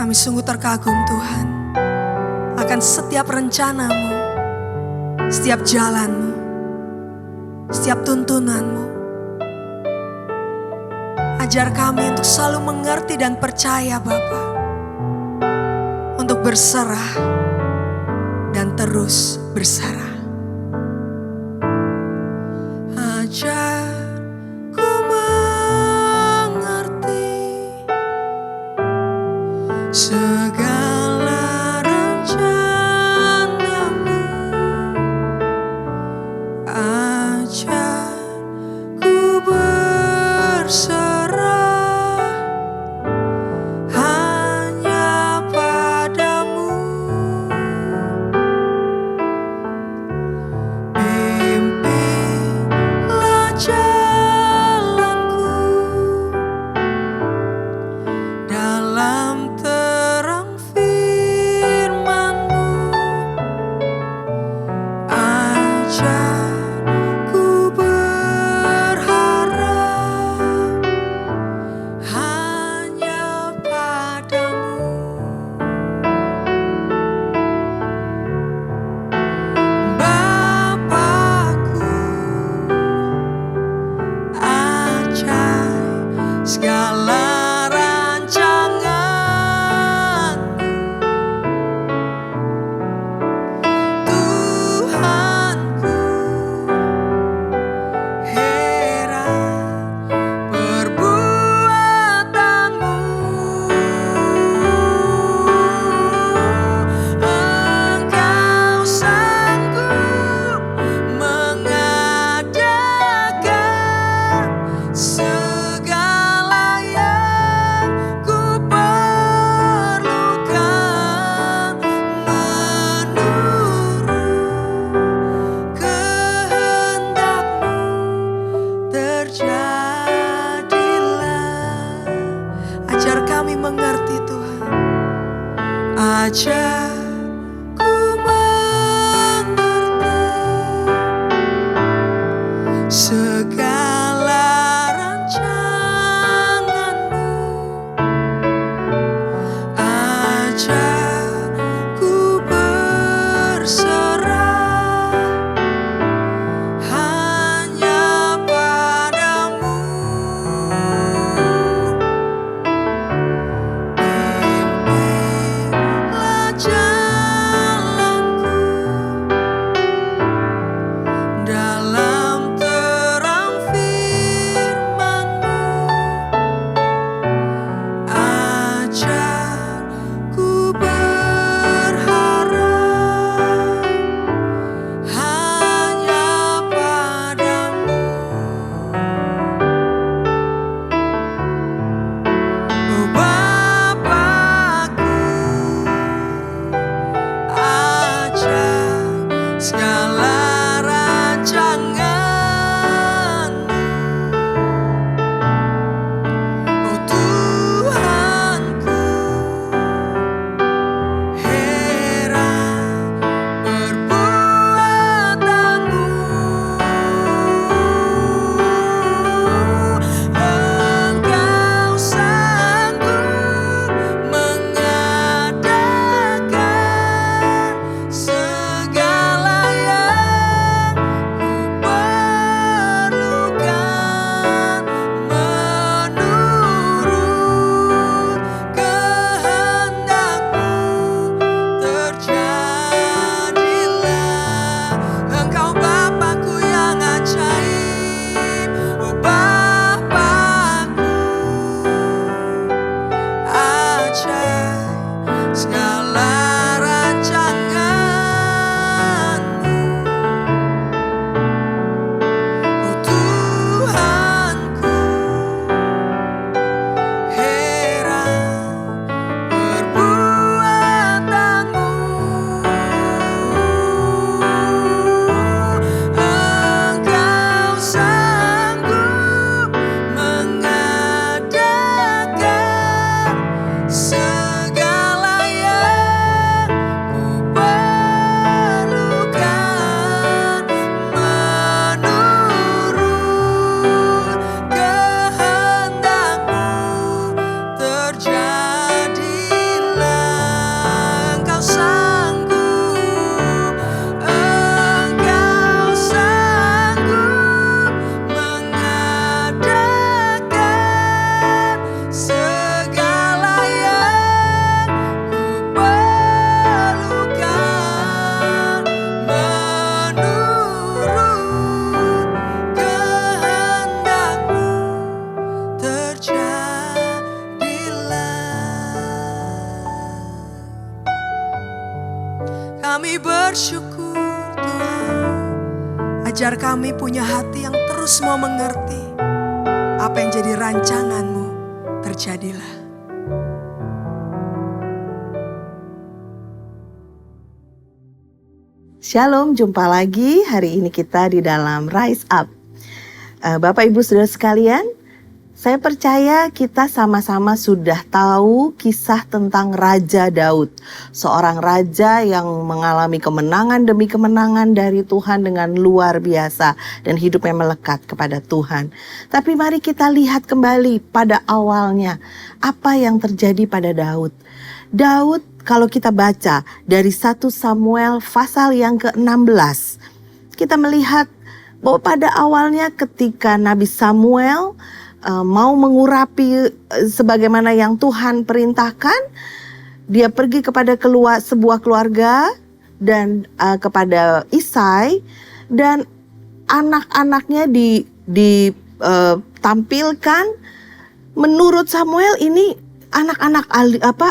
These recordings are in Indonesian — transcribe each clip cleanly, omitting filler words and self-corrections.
Kami sungguh terkagum Tuhan akan setiap rencana-Mu, setiap jalan-Mu, setiap tuntunan-Mu. Ajar kami untuk selalu mengerti dan percaya Bapa, untuk berserah dan terus berserah. Ajar ku mengerti segala rencana-Mu. Ajar ku berserah hanya padamu. Pimpinlah jalanku dalam terang firman-Mu. Ajar ku berharap hanya padamu. Bapakku, ajar segala rancangan. Tuhanku, heran perbuatan-Mu. Engkau sanggup mengadakan segala yang ku perlukan menurut kehendak-Mu. Terjadilah. Ajar kami mengerti Tuhan. Ajar ku mengerti segala rancangan-Mu. Ajar ku berserah hanya padamu. Pimpinlah jalanku dalam terang firman-Mu. Ajar ku Kami bersyukur Tuhan. Ajar kami punya hati yang terus mau mengerti. Apa yang jadi rancangan-Mu, terjadilah. Shalom, jumpa lagi. Hari ini kita di dalam Rise Up. Bapak Ibu Saudara sekalian, saya percaya kita sama-sama sudah tahu kisah tentang Raja Daud. Seorang raja yang mengalami kemenangan demi kemenangan dari Tuhan dengan luar biasa. Dan hidupnya melekat kepada Tuhan. Tapi mari kita lihat kembali pada awalnya. Apa yang terjadi pada Daud. Daud, kalau kita baca dari 1 Samuel pasal yang ke-16. Kita melihat bahwa pada awalnya ketika Nabi Samuel mau mengurapi sebagaimana yang Tuhan perintahkan, dia pergi kepada sebuah keluarga dan kepada Isai, dan anak-anaknya ditampilkan. Menurut Samuel ini anak-anak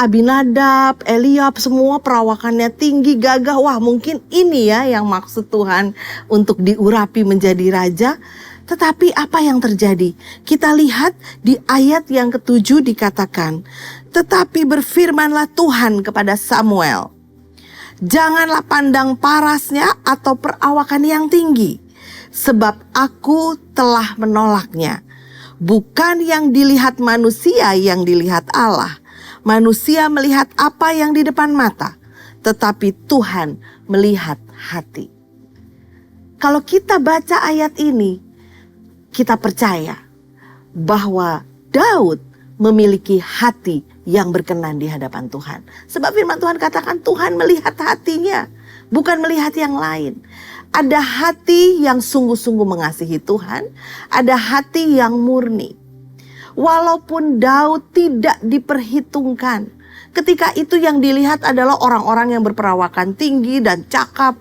Abinadab, Eliab, semua perawakannya tinggi, gagah. Wah, mungkin ini ya yang maksud Tuhan untuk diurapi menjadi raja. Tetapi apa yang terjadi? Kita lihat di ayat yang ke-7 dikatakan, tetapi berfirmanlah Tuhan kepada Samuel, janganlah pandang parasnya atau perawakan yang tinggi, sebab aku telah menolaknya. Bukan yang dilihat manusia yang dilihat Allah. Manusia melihat apa yang di depan mata, tetapi Tuhan melihat hati. Kalau kita baca ayat ini, kita percaya bahwa Daud memiliki hati yang berkenan di hadapan Tuhan. Sebab firman Tuhan katakan Tuhan melihat hatinya, bukan melihat yang lain. Ada hati yang sungguh-sungguh mengasihi Tuhan, ada hati yang murni. Walaupun Daud tidak diperhitungkan, ketika itu yang dilihat adalah orang-orang yang berperawakan tinggi dan cakap.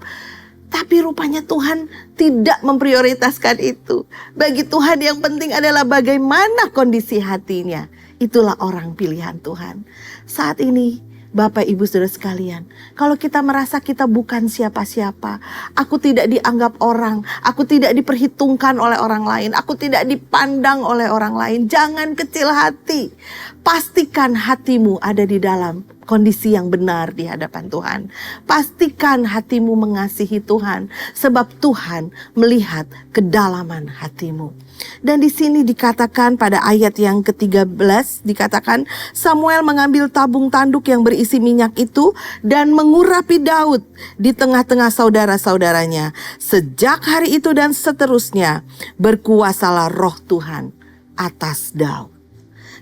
Tapi rupanya Tuhan tidak memprioritaskan itu. Bagi Tuhan yang penting adalah bagaimana kondisi hatinya. Itulah orang pilihan Tuhan. Saat ini Bapak Ibu Saudara sekalian, kalau kita merasa kita bukan siapa-siapa, aku tidak dianggap orang, aku tidak diperhitungkan oleh orang lain, aku tidak dipandang oleh orang lain, jangan kecil hati. Pastikan hatimu ada di dalam kondisi yang benar di hadapan Tuhan. Pastikan hatimu mengasihi Tuhan, sebab Tuhan melihat kedalaman hatimu. Dan di sini dikatakan pada ayat yang ke-13, dikatakan Samuel mengambil tabung tanduk yang berisi minyak itu dan mengurapi Daud di tengah-tengah saudara-saudaranya. Sejak hari itu dan seterusnya berkuasalah roh Tuhan atas Daud.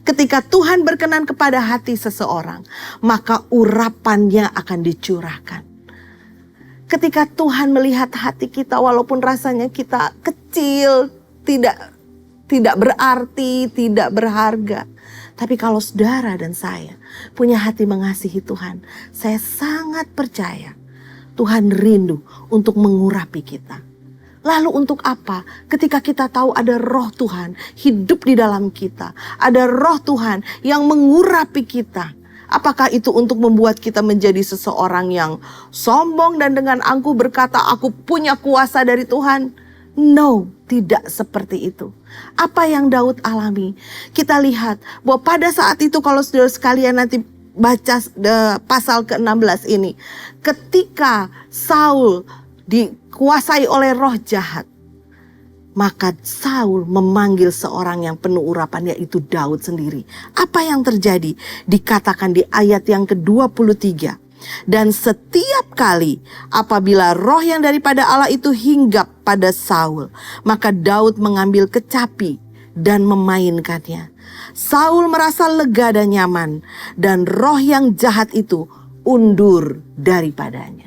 Ketika Tuhan berkenan kepada hati seseorang, maka urapannya akan dicurahkan. Ketika Tuhan melihat hati kita, walaupun rasanya kita kecil, tidak berarti, tidak berharga. Tapi kalau saudara dan saya punya hati mengasihi Tuhan, saya sangat percaya Tuhan rindu untuk mengurapi kita. Lalu untuk apa? Ketika kita tahu ada roh Tuhan hidup di dalam kita, ada roh Tuhan yang mengurapi kita. Apakah itu untuk membuat kita menjadi seseorang yang sombong dan dengan angkuh berkata, aku punya kuasa dari Tuhan? No, tidak seperti itu. Apa yang Daud alami? Kita lihat bahwa pada saat itu, kalau saudara sekalian nanti baca pasal ke-16 ini, ketika Saul dikuasai oleh roh jahat, maka Saul memanggil seorang yang penuh urapan, yaitu Daud sendiri. Apa yang terjadi? Dikatakan di ayat yang ke-23. Dan setiap kali apabila roh yang daripada Allah itu hinggap pada Saul, maka Daud mengambil kecapi dan memainkannya. Saul merasa lega dan nyaman, dan roh yang jahat itu undur daripadanya.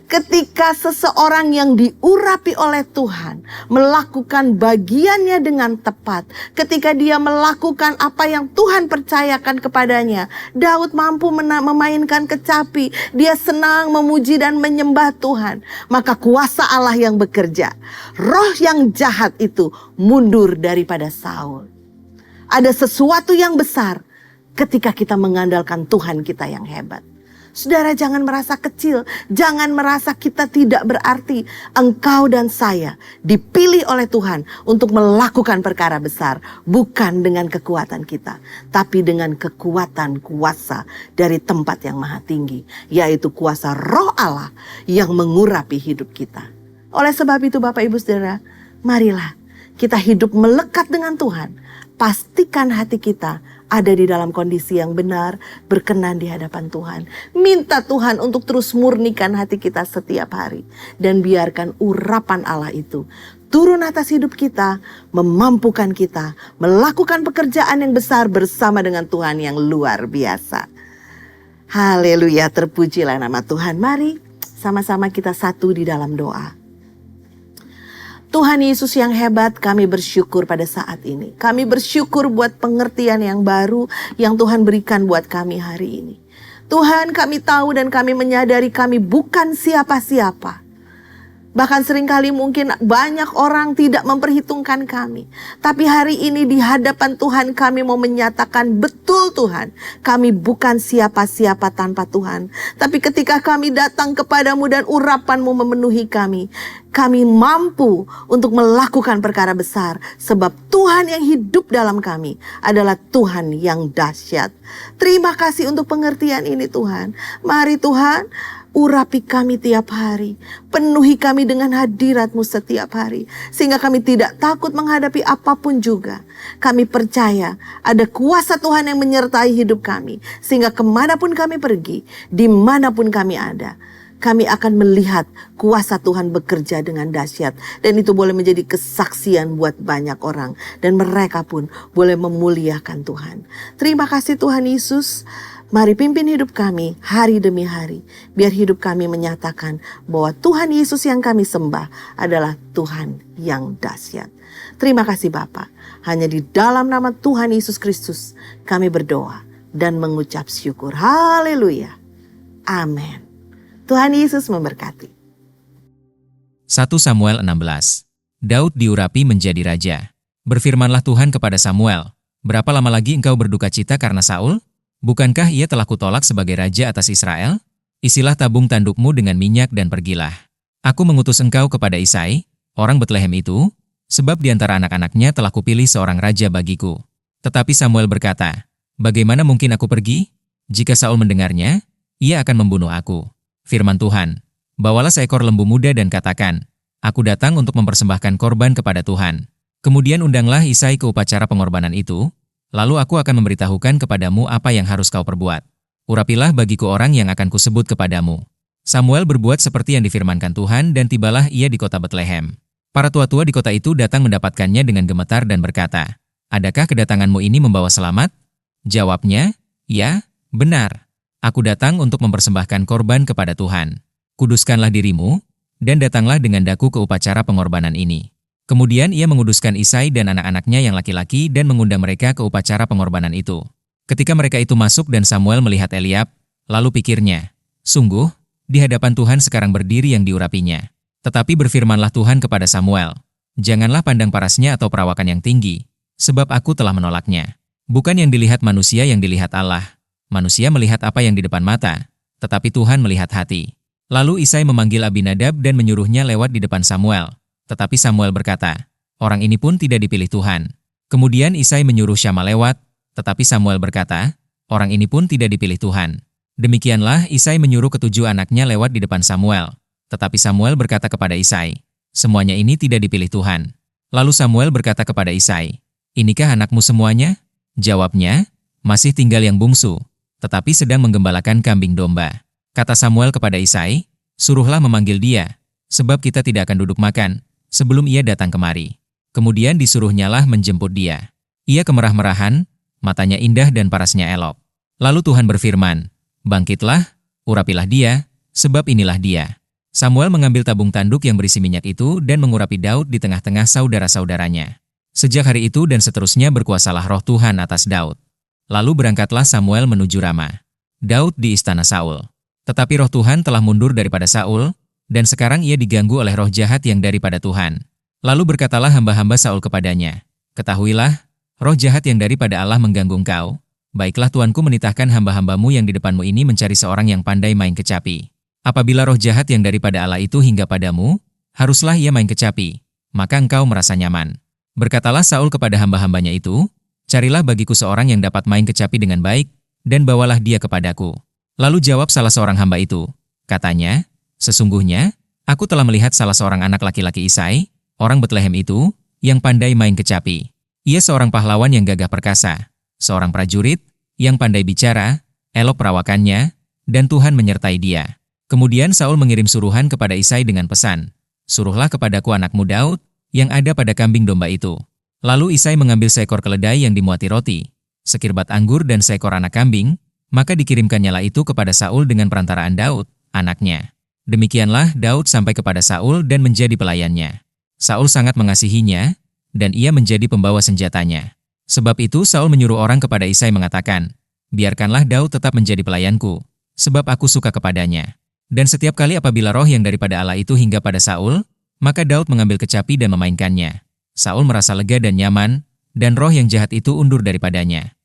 Ketika seseorang yang diurapi oleh Tuhan melakukan bagiannya dengan tepat, ketika dia melakukan apa yang Tuhan percayakan kepadanya, Daud mampu memainkan kecapi, dia senang memuji dan menyembah Tuhan, maka kuasa Allah yang bekerja, roh yang jahat itu mundur daripada Saul. Ada sesuatu yang besar ketika kita mengandalkan Tuhan kita yang hebat. Saudara, jangan merasa kecil, jangan merasa kita tidak berarti. Engkau dan saya dipilih oleh Tuhan untuk melakukan perkara besar, bukan dengan kekuatan kita, tapi dengan kekuatan kuasa dari tempat yang maha tinggi, yaitu kuasa Roh Allah yang mengurapi hidup kita. Oleh sebab itu Bapak Ibu Saudara, marilah kita hidup melekat dengan Tuhan. Pastikan hati kita ada di dalam kondisi yang benar, berkenan di hadapan Tuhan. Minta Tuhan untuk terus murnikan hati kita setiap hari. Dan biarkan urapan Allah itu turun atas hidup kita, memampukan kita melakukan pekerjaan yang besar bersama dengan Tuhan yang luar biasa. Haleluya, terpujilah nama Tuhan. Mari sama-sama kita satu di dalam doa. Tuhan Yesus yang hebat, kami bersyukur pada saat ini. Kami bersyukur buat pengertian yang baru yang Tuhan berikan buat kami hari ini. Tuhan, kami tahu dan kami menyadari kami bukan siapa-siapa. Bahkan seringkali mungkin banyak orang tidak memperhitungkan kami. Tapi hari ini di hadapan Tuhan kami mau menyatakan betul Tuhan. Kami bukan siapa-siapa tanpa Tuhan. Tapi ketika kami datang kepadamu dan urapan-Mu memenuhi kami. Kami mampu untuk melakukan perkara besar. Sebab Tuhan yang hidup dalam kami adalah Tuhan yang dahsyat. Terima kasih untuk pengertian ini Tuhan. Mari Tuhan, urapi kami tiap hari. Penuhi kami dengan hadirat-Mu setiap hari. Sehingga kami tidak takut menghadapi apapun juga. Kami percaya ada kuasa Tuhan yang menyertai hidup kami. Sehingga kemanapun kami pergi, dimanapun kami ada, kami akan melihat kuasa Tuhan bekerja dengan dahsyat. Dan itu boleh menjadi kesaksian buat banyak orang. Dan mereka pun boleh memuliakan Tuhan. Terima kasih Tuhan Yesus. Mari pimpin hidup kami hari demi hari. Biar hidup kami menyatakan bahwa Tuhan Yesus yang kami sembah adalah Tuhan yang dahsyat. Terima kasih Bapa. Hanya di dalam nama Tuhan Yesus Kristus kami berdoa dan mengucap syukur. Haleluya. Amin. Tuhan Yesus memberkati. 1 Samuel 16. Daud diurapi menjadi raja. Berfirmanlah Tuhan kepada Samuel, berapa lama lagi engkau berduka cita karena Saul? Bukankah ia telah kutolak sebagai raja atas Israel? Isilah tabung tandukmu dengan minyak dan pergilah. Aku mengutus engkau kepada Isai, orang Betlehem itu, sebab di antara anak-anaknya telah kupilih seorang raja bagiku. Tetapi Samuel berkata, bagaimana mungkin aku pergi? Jika Saul mendengarnya, ia akan membunuh aku. Firman Tuhan, bawalah seekor lembu muda dan katakan, aku datang untuk mempersembahkan korban kepada Tuhan. Kemudian undanglah Isai ke upacara pengorbanan itu, lalu aku akan memberitahukan kepadamu apa yang harus kau perbuat. Urapilah bagiku orang yang akan kusebut kepadamu. Samuel berbuat seperti yang difirmankan Tuhan dan tibalah ia di kota Betlehem. Para tua-tua di kota itu datang mendapatkannya dengan gemetar dan berkata, adakah kedatanganmu ini membawa selamat? Jawabnya, ya, benar. Aku datang untuk mempersembahkan korban kepada Tuhan. Kuduskanlah dirimu, dan datanglah dengan daku ke upacara pengorbanan ini. Kemudian ia menguduskan Isai dan anak-anaknya yang laki-laki dan mengundang mereka ke upacara pengorbanan itu. Ketika mereka itu masuk dan Samuel melihat Eliab, lalu pikirnya, sungguh, di hadapan Tuhan sekarang berdiri yang diurapinya. Tetapi berfirmanlah Tuhan kepada Samuel, janganlah pandang parasnya atau perawakan yang tinggi, sebab aku telah menolaknya. Bukan yang dilihat manusia yang dilihat Allah. Manusia melihat apa yang di depan mata, tetapi Tuhan melihat hati. Lalu Isai memanggil Abinadab dan menyuruhnya lewat di depan Samuel. Tetapi Samuel berkata, orang ini pun tidak dipilih Tuhan. Kemudian Isai menyuruh Syama lewat, tetapi Samuel berkata, orang ini pun tidak dipilih Tuhan. Demikianlah Isai menyuruh ketujuh anaknya lewat di depan Samuel. Tetapi Samuel berkata kepada Isai, semuanya ini tidak dipilih Tuhan. Lalu Samuel berkata kepada Isai, inikah anakmu semuanya? Jawabnya, masih tinggal yang bungsu, tetapi sedang menggembalakan kambing domba. Kata Samuel kepada Isai, suruhlah memanggil dia, sebab kita tidak akan duduk makan, sebelum ia datang kemari. Kemudian disuruhnyalah menjemput dia. Ia kemerah-merahan, matanya indah dan parasnya elok. Lalu Tuhan berfirman, bangkitlah, urapilah dia, sebab inilah dia. Samuel mengambil tabung tanduk yang berisi minyak itu dan mengurapi Daud di tengah-tengah saudara-saudaranya. Sejak hari itu dan seterusnya berkuasalah roh Tuhan atas Daud. Lalu berangkatlah Samuel menuju Rama. Daud di istana Saul. Tetapi roh Tuhan telah mundur daripada Saul, dan sekarang ia diganggu oleh roh jahat yang daripada Tuhan. Lalu berkatalah hamba-hamba Saul kepadanya, ketahuilah, roh jahat yang daripada Allah mengganggu engkau, Baiklah tuanku menitahkan hamba-hambamu yang di depanmu ini mencari seorang yang pandai main kecapi. Apabila roh jahat yang daripada Allah itu hingga padamu, haruslah ia main kecapi, maka engkau merasa nyaman. Berkatalah Saul kepada hamba-hambanya itu, carilah bagiku seorang yang dapat main kecapi dengan baik, dan bawalah dia kepadaku. Lalu jawab salah seorang hamba itu, katanya, sesungguhnya, aku telah melihat salah seorang anak laki-laki Isai, orang Betlehem itu, yang pandai main kecapi. Ia seorang pahlawan yang gagah perkasa, seorang prajurit, yang pandai bicara, elok perawakannya, dan Tuhan menyertai dia. Kemudian Saul mengirim suruhan kepada Isai dengan pesan, suruhlah kepadaku anakmu Daud, yang ada pada kambing domba itu. Lalu Isai mengambil seekor keledai yang dimuati roti, sekirbat anggur dan seekor anak kambing, maka dikirimkannyalah itu kepada Saul dengan perantaraan Daud, anaknya. Demikianlah Daud sampai kepada Saul dan menjadi pelayannya. Saul sangat mengasihinya, dan ia menjadi pembawa senjatanya. Sebab itu Saul menyuruh orang kepada Isai mengatakan, biarkanlah Daud tetap menjadi pelayanku, sebab aku suka kepadanya. Dan setiap kali apabila roh yang daripada Allah itu hingga pada Saul, maka Daud mengambil kecapi dan memainkannya. Saul merasa lega dan nyaman, dan roh yang jahat itu undur daripadanya.